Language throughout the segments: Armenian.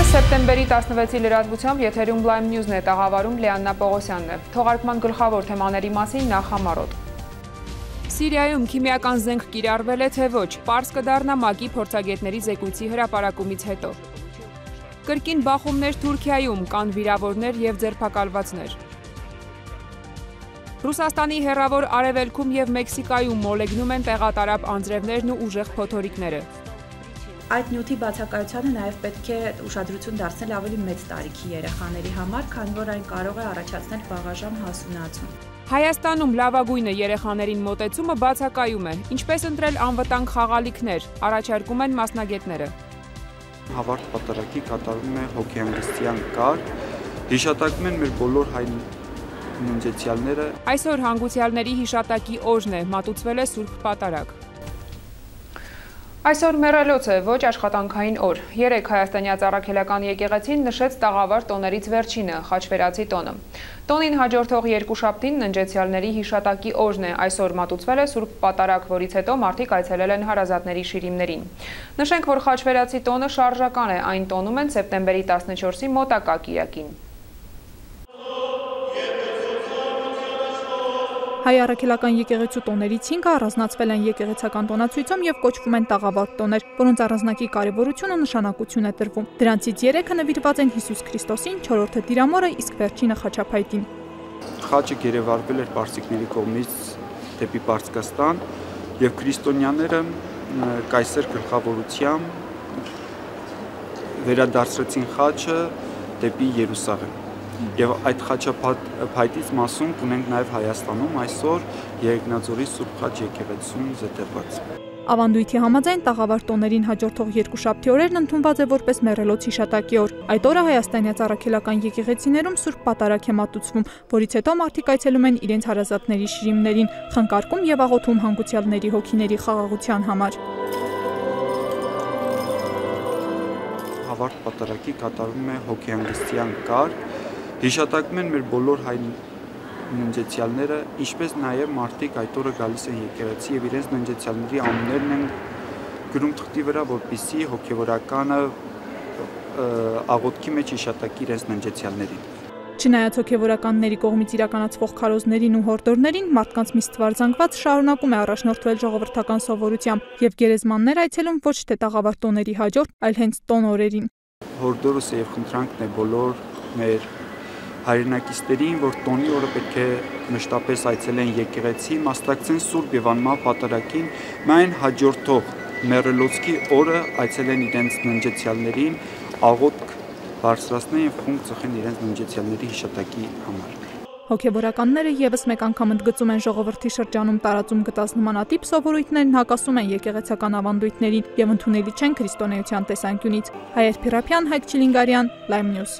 Սեպտեմբերի 16-ի լրատվությամբ եթերում Lime News-ն է, տաղավարում Լեաննա Պողոսյանն է։ Թողարկման գլխավոր թեմաների մասին նախ համառոտ։ Սիրիայում քիմիական զենք կիրառվել է, թե ոչ, պարզ կդառնա ՄԱԿ-ի փորձագետների զեկույցի հրապարակումից հետո։ Կրկին բախումներ Թուրքիայում, կան վիրավորներ և ձերբակալվածներ։ Ռուսաստանի հեռավոր արևելքում և Մեքսիկայում մոլեգնում են տեղատարապ անձրևներն ու ուժեղ փոթորիկները։ Այդ նյութի բացակայությանը նաև պետք է ուշադրություն դարձնել ավելի մեծ տարիքի երեխաների համար, քանի որ այն կարող է առաջացնել վաղաժամ հասունացում։ Հայաստանում լավագույնը երեխաներին մոտեցումը բացակայում է, ինչպես ընտրել անվտանգ խաղալիքներ, առաջարկում են մասնագետները։ Հավարտ պատարագի կատարում է հոգեհանգստյան կար, հիշատակում են մեր բոլոր հայ ննջեցյալները։ Այսօր հանգուցյալների հիշատակի օրն է, մատուցվել է Սուրբ Պատարագ։ Այսօր մեռելոց է, ոչ աշխատանքային օր։ Երեկ Հայաստանյաց առաքելական եկեղեցին նշեց տաղավար տոներից վերջինը, խաչվերացի տոնը։ Տոնին հաջորդող երկուշաբթին ննջեցյալների հիշատակի օրն է, այսօր մատուցվել է Սուրբ Պատարագ, որից հետո մարդիկ այցելել են հարազատների շիրիմներին։ Նշենք, որ խաչվերացի տոնը շարժական է, այն տոնում են սեպտեմբերի 14-ի մոտակա կիրակին։ Հայ առաքելական եկեղեցու տոներից 5-ը առանձնացվել են եկեղեցական տոնացույցում եւ կոչվում են տաղավարտ տոներ, որոնց առանձնակի կարեւորություն ու նշանակություն է տրվում։ Դրանցից 3-ը նվիրված են Հիսուս Քրիստոսին, 4-ը Տիրամորը, իսկ վերջինը Խաչապայտին։ Խաչը գերեվարվել էր պարսիկների կողմից դեպի Պարսկաստան եւ քրիստոնյաները կայսեր գլխավորությամբ վերադարձրեցին խաչը դեպի Երուսաղեմ։ Եվ այդ խաչապայտից մասում կունենք նաև Հայաստանում այսօր Երգնաձորի Սուրբ Խաչ եկեղեցում զետեղված։ Ավանդույթի համաձայն տաղավար տոներին հաջորդող երկուշաբթի օրերն ընդունված է որպես մեռելոց հիշատակի օր։ Այդ օրը Հայաստանյաց առաքելական եկեղեցիներում Սուրբ Պատարագ է մատուցվում, որից հետո մարդիկ այցելում են իրենց հարազատների շիրիմներին, խնկարկում եւ աղոթում հանգուցյալների հոգիների խաղաղության համար։ Հավարտ պատարագի կատարում է հոգեհանգստյան կար, հիշատակում են մեր բոլոր հայ ննջեցյալները, ինչպես նաև մարդիկ այդ օրը գալիս են եկեղեցի եւ իրենց ննջեցյալների անուններն են գրում թղթի վրա, որպեսզի հոգեվորականը աղոթքի մեջ հիշատակի իրենց ննջեցյալներին։ Չնայած հոգեվորականների կողմից իրականացվող քարոզներին ու հորդորներին, մարդկանց մի ստվար զանգված շարունակում է առաջնորդվել ժողովրդական սովորությամբ եւ գերեզմաններ այցելում ոչ թե տաղավար տոների հաջորդ, այլ հենց տոն օրերին։ Հորդորոսը եւ խնդրանքն է բոլոր մեր հայրենակիցներին, որ տոնի օրը պետք է մշտապես այցելեն եկեղեցի, մասնակցեն Սուրբ եւ անմահ պատարագին, միայն հաջորդող մեռելոցքի օրը այցելեն իրենց ննջեցյալներին, աղոթք բարձրացնեն եւ խումբ ծխեն իրենց ննջեցյալների հիշատակի համար։ Հոգեվորականները եւս մեկ անգամ ընդգծում են ժողովրդի շրջանում տարածում գտած նմանատիպ սովորույթներն հակասում են եկեղեցական ավանդույթներին եւ ընդունելի չեն քրիստոնեության տեսանկյունից։ Հայեր Փիրապյան, Հայկ Չիլինգարյան, Lime News։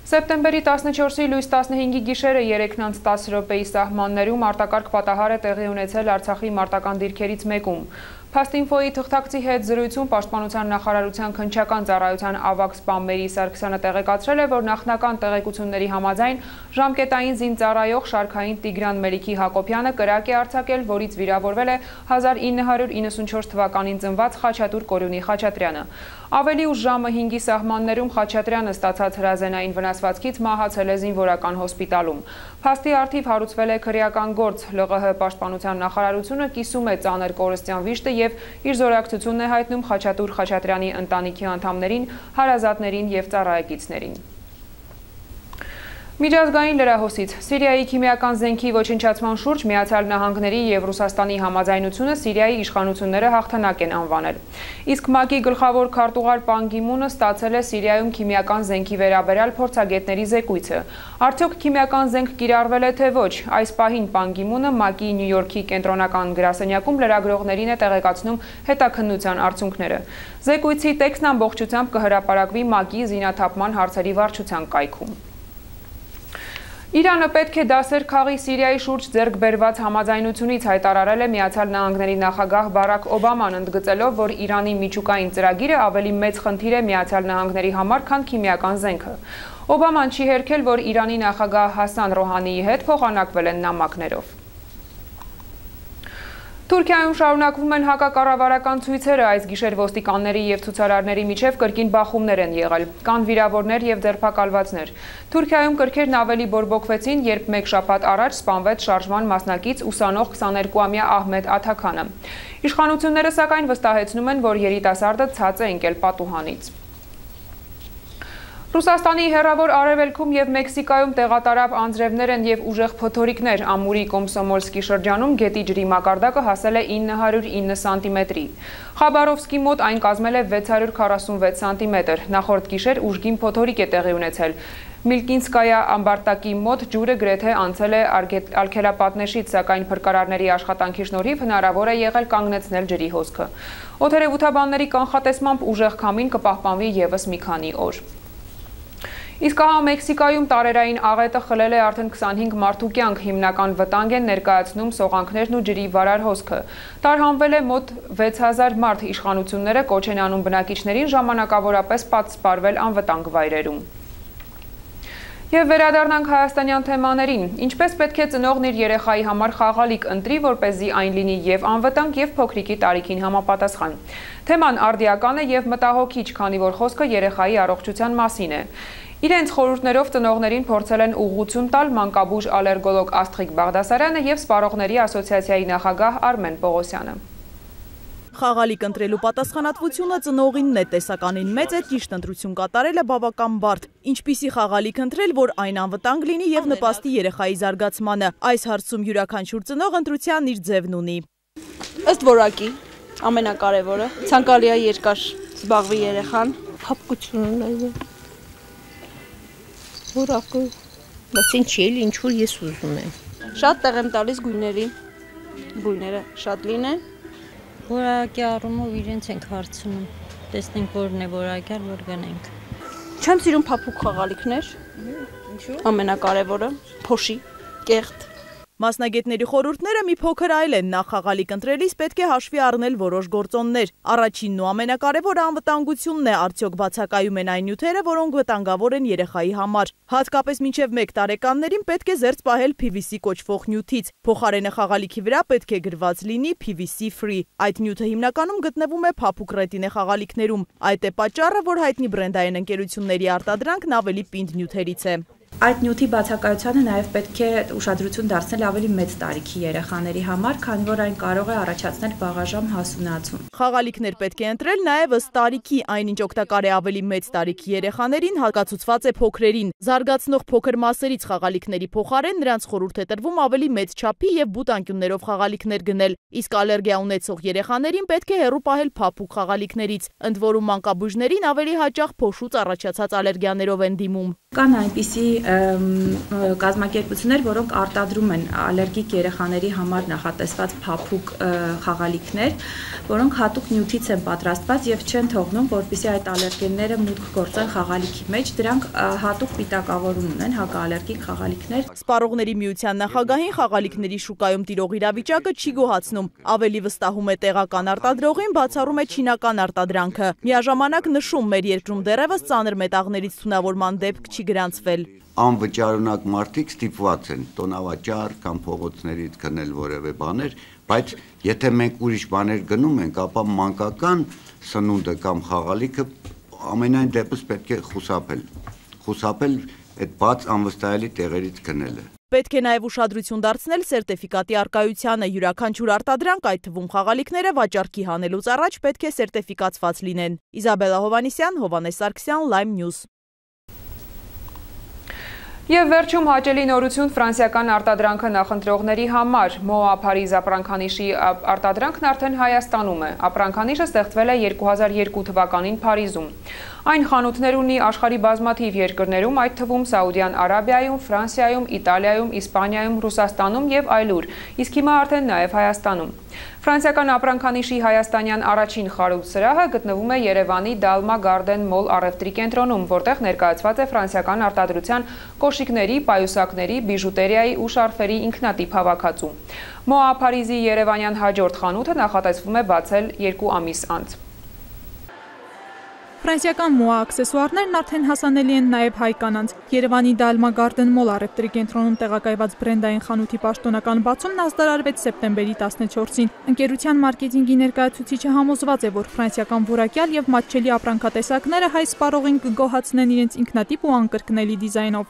Սեպտեմբերի 14-ի լույս 15-ի գիշերը 3:10 րոպեի սահմաններում արտակարգ պատահար է տեղի ունեցել Արցախի մարտական դիրքերից մեկում։ Փաստինֆոյի թղթակցի հետ զրույցում Պաշտպանության նախարարության քննչական ծառայության ավագ սպան Մերի Սարգսյանը տեղեկացրել է, որ նախնական տեղեկությունների համաձայն ժամկետային զինծառայող շարքային Տիգրան Մելիքի Հակոբյանը կրակ է արձակել, որից վիրավորվել է 1994 թվականին ծնված Խաչատուր Կորյունի Խաչատրյանը։ Ավելի ուշ ժամը 5-ի սահմաններում Խաչատրյանը ստացած հրազենային վնասվածքից մահացել է զինվորական հոսպիտալում։ Փաստի առթիվ հարուցվել է քրեական գործ, ԼՂՀ Պաշտպանության նախարարությունը կիսում է ծանր կորստյան վիշտը եւ իր զորակցությունն է հայտնում Խաչատուր Խաչատրյանի ընտանիքի անդամներին, հարազատներին եւ ծառայեկիցներին։ Միջազգային լրահոսից Սիրիայի քիմիական զենքի ոչնչացման շուրջ Միացյալ Նահանգների և Ռուսաստանի համաձայնությունը Սիրիայի իշխանությունները հաղթանակ են անվանել։ Իսկ ՄԱԿ-ի գլխավոր քարտուղար Պան Գի Մունը ստացել է Սիրիայում քիմիական զենքի վերաբերյալ փորձագետների զեկույցը։ Արդյոք քիմիական զենք կիրառվել է թե ոչ։ Այս պահին Պան Գի Մունը ՄԱԿ-ի Նյու Յորքի կենտրոնական գրասենյակում լրագրողներին է տեղեկացնում հետաքննության արդյունքները։ Զեկույցի տեքստն ամբողջությամբ կհրապարակվի ՄԱԿ-ի զինաթափման հարցերի վարչության կայքում։ Իրանը պետք է դասեր քաղի Սիրիայի շուրջ ձեռք բերված համաձայնությունից հայտարարել է Միացյալ Նահանգների նախագահ Բարաք Օբաման, ընդգծելով, որ Իրանի միջուկային ծրագիրը ավելի մեծ խնդիր է Միացյալ Նահանգների համար, քան քիմիական զենքը։ Օբաման չի հերքել, որ Իրանի նախագահ Հասան Ռոհանիի հետ փոխանակվել են նամակներով։ Թուրքիայում շարունակվում են հակակառավարական ցույցերը, այս գիշեր ոստիկանների և ցուցարարների միջև կրկին բախումներ են եղել, կան վիրավորներ և ձերբակալվածներ։ Թուրքիայում կրքերն ավելի բորբոքվեցին, երբ մեկ շաբաթ առաջ սպանվեց շարժման մասնակից ուսանող 22-ամյա Ահմեդ Աթաքանը։ Իշխանությունները սակայն վստահեցնում են, որ երիտասարդը ցած է ընկել պատուհանից։ Ռուսաստանի հեռավոր արևելքում և Մեքսիկայում տեղատարապ անձրևներ են և ուժեղ փոթորիկներ, Ամուրի Կոմսոմոլսկի շրջանում գետի ջրի մակարդակը հասել է 909 սանտիմետրի։ Խաբարովսկի մոտ այն կազմել է 646 սանտիմետր, նախորդ գիշեր ուժգին փոթորիկ է տեղի ունեցել։ Միլկինսկայա ամբարտակի մոտ ջուրը գրեթե անցել է արգելապատնեշից, սակայն փրկարարների աշխատանքի շնորհիվ հնարավոր է եղել կանգնեցնել ջրի հոսքը։ Օդերևութաբանների կանխատեսմամբ ուժեղ քամին կպահպանվի ևս մի քանի օր։ Իսկ ահա Մեքսիկայում տարերային աղետը խլել է արդեն 25 մարդու կյանք, հիմնական վտանգ են ներկայացնում սողանքներն ու ջրի վարար հոսքը։ Տարհանվել է մոտ 6000 մարդ, իշխանությունները կոչ են անում բնակիչներին ժամանակավորապես պատսպարվել անվտանգ վայրերում։ Եվ վերադառնանք հայաստանյան թեմաներին։ Ինչպես պետք է ծնողն իր երեխայի համար խաղալիք ընտրի, որպեսզի այն լինի և անվտանգ, և փոքրիկի տարիքին համապատասխան։ Թեման արդիական է և մտահոգիչ, քանի որ խոսքը երեխայի առողջության մասին է։ Իրենց խորհուրդներով ծնողներին փորձել են ուղղություն տալ մանկաբույժ ալերգոլոգ Աստղիկ Բաղդասարյանը և Սպառողների ասոցիացիայի նախագահ Արմեն Պողոսյանը։ Խաղալիք ընտրելու պատասխանատվությունը ծնողինն է, տեսականին մեծ է, ճիշտ ընտրություն կատարելը բավական բարդ։ Ինչպիսի խաղալիք ընտրել, որ այն անվտանգ լինի և նպաստի երեխայի զարգացմանը։ Այս հարցում յուրաքանչյուր ծնող ընտրության իր ձևն ունի։ Ըստ որակի, ամենակարևորը, ցանկալի է երկար զբաղվի երեխան, հապկությունը լայվ է։ Որակը, բայց ինչ էլ ինչ որ ես ուզում եմ։ Շատ տեղ եմ տալիս գույների, գույները շատ լինեն։ Որակի առումով իրենց ենք հարցնում, տեսնենք որն է որակյալ, որ գնենք։ Չեմ սիրում փափուկ խաղալիքներ, ամենակարևորը, փոշի, կեղտ։ Մասնագետների խորհուրդները մի փոքր այլ են, նախ խաղալիք ընտրելիս պետք է հաշվի առնել որոշ գործոններ։ Առաջինն ու ամենակարևորը անվտանգությունն է, արդյոք բացակայում են այն նյութերը, որոնք վտանգավոր են երեխայի համար։ Հատկապես մինչև 1 տարեկաններին պետք է զերծ պահել PVC կոչվող նյութից։ Փոխարենը խաղալիքի վրա պետք է գրված լինի PVC free։ Այդ նյութը հիմնականում գտնվում է փափուկ ռետինե խաղալիքներում։ Այդ է պատճառը, որ հայտնի բրենդային ընկերությունների արտադրանքն ավելի պինդ նյութերից է։ Այդ նյութի բացակայությանը նաև պետք է ուշադրություն դարձնել ավելի մեծ տարիքի երեխաների համար, քանի որ այն կարող է առաջացնել վաղաժամ հասունացում։ Խաղալիքներ պետք է ընտրել նաև ըստ տարիքի, այնինչ օգտակար է ավելի մեծ տարիքի երեխաներին, հակացուցված է փոքրերին։ Զարգացնող փոքր մասերից խաղալիքների փոխարեն նրանց խորհուրդ է տրվում ավելի մեծ չափի և բուտանկյուններով խաղալիքներ գնել, իսկ ալերգիա ունեցող երեխաներին պետք է հեռու պահել փափուկ խաղալիքներից, ընդ որում մանկաբույժներին ավելի հաճախ փոշուց առաջացած ալերգիաներով են դիմում։ Կան այնպիսի կազմակերպություններ, որոնք արտադրում են ալերգիկ երեխաների համար նախատեսված փափուկ խաղալիքներ, որոնք հատուկ նյութից են պատրաստված և չեն թողնում, որպեսզի այդ ալերգենները մուտք գործեն խաղալիքի մեջ, դրանք հատուկ պիտակավորում ունեն, հակաալերգիկ խաղալիքներ։ Սպառողների միության նախագահին խաղալիքների շուկայում տիրող իրավիճակը չի գոհացնում, ավելի վստահում է տեղական արտադրողին, բացառում է չինական արտադրանքը։ Միաժամանակ նշում, մեր երկրում դեռևս ծանր մետաղներից թունավորման դեպք չի գրանցվել։ Անվճարունակ մարդիկ ստիպված են տոնավաճառ կամ փողոցներից գնել որևէ բաներ, բայց եթե մենք ուրիշ բաներ գնում ենք, ապա մանկական սնունդը կամ խաղալիքը ամենայն դեպս պետք է խուսափել այդ բաց անվստահելի տեղերից գնելը։ Պետք է նաև ուշադրություն դարձնել սերտիֆիկատի առկայությանը, յուրաքանչյուր արտադրանք, այդ թվում խաղալիքները վաճառքի հանելուց առաջ պետք է սերտիֆիկացված լինեն։ Իզաբելլա Հովհաննիսյան, Հովհաննես Սարգսյան, Lime News։ Եվ վերջում հաճելի նորություն ֆրանսիական արտադրանքը նախընտրողների համար։ Moa Paris ապրանքանիշի արտադրանքն արդեն Հայաստանում է։ Ապրանքանիշը ստեղծվել է 2002 թվականին Փարիզում։ Այն խանութներ ունի աշխարհի բազմաթիվ երկրներում, այդ թվում Սաուդյան Արաբիայում, Ֆրանսիայում, Իտալիայում, Իսպանիայում, Ռուսաստանում եւ այլուր, իսկ հիմա արդեն նաեւ Հայաստանում։ Ֆրանսիական ապրանքանիշի հայաստանյան առաջին խարույկ սրահը գտնվում է Երևանի Dalma Garden Mall առևտրի կենտրոնում, որտեղ ներկայացված է ֆրանսիական արտադրության կոշիկների, պայուսակների, բիժուտերիայի ու շարֆերի ինքնատիպ հավաքածու։ Moa Paris-ի երևանյան հաջորդ խանութը նախատեսվում է բացել 2 ամիս անց։ Ֆրանսիական Moa աքսեսուարներն արդեն հասանելի են նաև հայ կանանց։ Երևանի Dalma Garden Mall առևտրի կենտրոնում տեղակայված բրենդային խանութի պաշտոնական բացումն ազդարարվեց սեպտեմբերի 14-ին։ Ընկերության մարքեթինգի ներկայացուցիչը համոզված է, որ ֆրանսիական որակյալ եւ մատչելի ապրանքատեսակները հայ սպառողին կգոհացնեն իրենց ինքնատիպ ու անկրկնելի դիզայնով։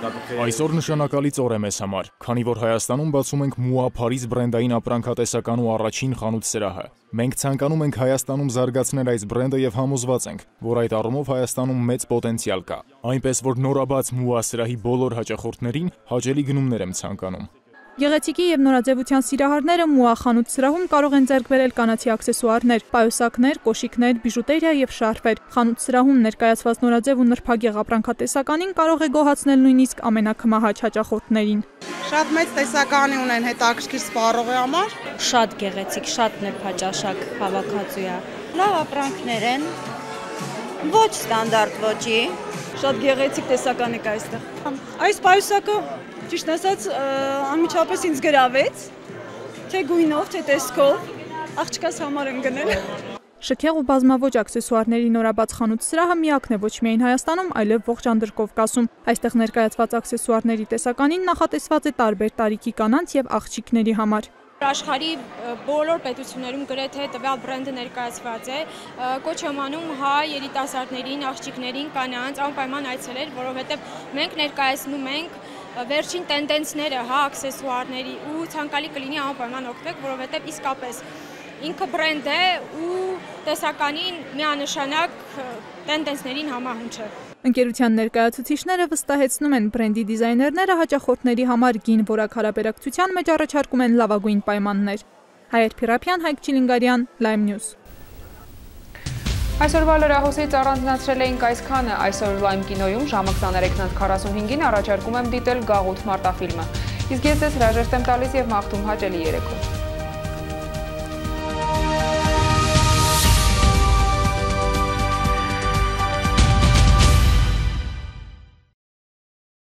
Այսօր նշանակալից օր է մեզ համար, քանի որ Հայաստանում բացում ենք Moa Paris բրենդային ապրանքատեսական ու առաջին խանութ սրահը։ Մենք ցանկանում ենք Հայաստանում զարգացնել այս բրենդը եւ համոզված ենք, որ այդ առումով Հայաստանում մեծ պոտենցիալ կա։ Այնպես որ նորաբաց Moa սրահի բոլոր հաճախորդներին հաճելի գնումներ եմ ցանկանում։ Գեղեցիկի եւ նորաձևության սիրահարները Moa խանութ սրահում կարող են ձեռք բերել կանացի աքսեսուարներ, պայուսակներ, կոշիկներ, բիժուտերիա եւ շարֆեր։ Խանութ սրահում ներկայացված նորաձև ու նրբագեղ ապրանքատեսականին կարող է գոհացնել նույնիսկ ամենակմահաճ հաճախորդներին։ Շատ մեծ տեսականի ունեն հետաքրքիր սպառողի համար։ Շատ գեղեցիկ, շատ նրբաճաշակ հավաքածու է։ Լավ ապրանքներ են։ Ոչ ստանդարտ ոճի։ Շատ գեղեցիկ տեսականի կա այստեղ։ Այս պայուսակը ճիշտ ասած անմիջապես ինձ գրավեց, թե գույնով, թե տեսքով, աղջկաս համար եմ գնել։ Շքեղ ու բազմաոճ աքսեսուարների նորաբաց խանութ սրահը միակն է ոչ միայն Հայաստանում, այլև ողջ Անդրկովկասում։ Այստեղ ներկայացված աքսեսուարների տեսականին նախատեսված է տարբեր տարիքի կանանց եւ աղջիկների համար։ Աշխարհի բոլոր պետություններում գրեթե տվյալ բրենդը ներկայացված է, կոչ եմ անում հայ երիտասարդներին, աղջիկներին, կանանց անպայման այցելել, որովհետև մենք ներկայացնում ենք վերջին տենդենսները, աքսեսուարների ու ցանկալի կլինի անպայման օգտվեք, որովհետև իսկապես ինքը բրենդ է ու տեսականին միանշանակ տենդենսներին համահունչ է։ Ընկերության ներկայացուցիչները վստահեցնում են, բրենդի դիզայներները հաճախորդների համար գին որակ հարաբերակցության մեջ առաջարկում են լավագույն պայմաններ։ Հայեր Փիրապյան, Հայկ Չիլինգարյան, Lime News։ Այսօրվա լրահոսից առանձնացրել էինք այսքանը, այսօր Lime կինոյում ժամը 23:45-ին առաջարկում եմ դիտել Գաղութ մարտաֆիլմը։ Իսկ ես ձեզ հրաժեշտ եմ տալիս եւ մաղթում հաճելի երեկո։